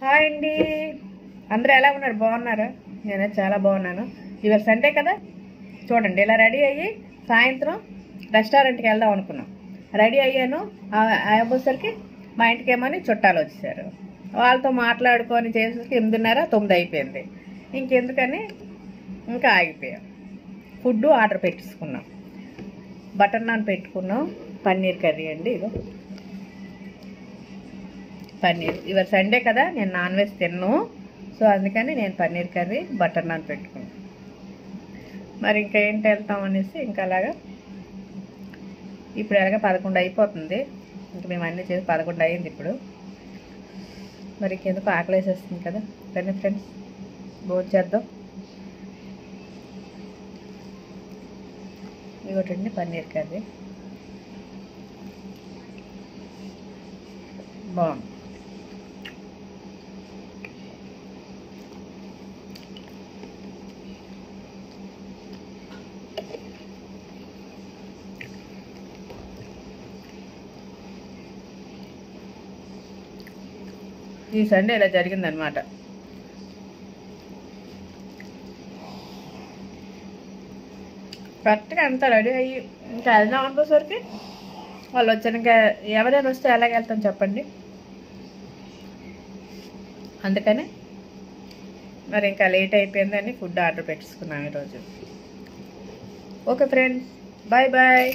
Hi అండి, అందరూ ఎలా ఉన్నారు? బాగున్నారా? నేను చాలా బాగున్నాను. ఇవాళ సండే కదా, చూడండి ఇలా రెడీ అయ్యి సాయంత్రం రెస్టారెంట్కి వెళ్దాం అనుకున్నాం. రెడీ అయ్యాను. అయ్యేసరికి మా ఇంటికి ఏమని చుట్టాలు వచ్చేసారు. వాళ్ళతో మాట్లాడుకొని చేసేసరికి 8:30, 9 అయిపోయింది. ఇంకెందుకని ఇంకా ఆగిపోయాం. ఫుడ్ ఆర్డర్ పెట్టేసుకున్నాం. బటర్ నాన్ పెట్టుకున్నాం. పన్నీర్ కర్రీ అండి. ఇదో పన్నీర్. ఇవాళ సండే కదా, నేను నాన్ వెజ్ తిన్ను. సో అందుకని నేను పన్నీర్ కర్రీ బటర్ నాన్ పెట్టుకున్నాను. మరి ఇంకా ఏంటి వెళ్తాం అనేసి ఇంకా అలాగా ఇప్పుడు ఎలాగ 11 అయిపోతుంది. ఇంక మేము అన్నీ చేసి 11 అయింది ఇప్పుడు. మరి ఇంకెందుకు ఆకలి వేసేస్తుంది కదా. రండి ఫ్రెండ్స్, భోజనం చేద్దాం. ఇవ్వటండి పన్నీర్ కర్రీ బాగుంది. ఈ సండే ఇలా జరిగిందనమాట. కరెక్ట్గా అంతా రెడీ అయ్యి ఇంకా వెళ్దాం అనుకోసరికి వాళ్ళు వచ్చారు. ఇంకా ఎవరైనా వస్తే ఎలాగ వెళ్తాం చెప్పండి. అందుకని మరి ఇంకా లేట్ అయిపోయిందని ఫుడ్ ఆర్డర్ పెట్టేసుకున్నాం ఈరోజు. Okay friends, bye bye.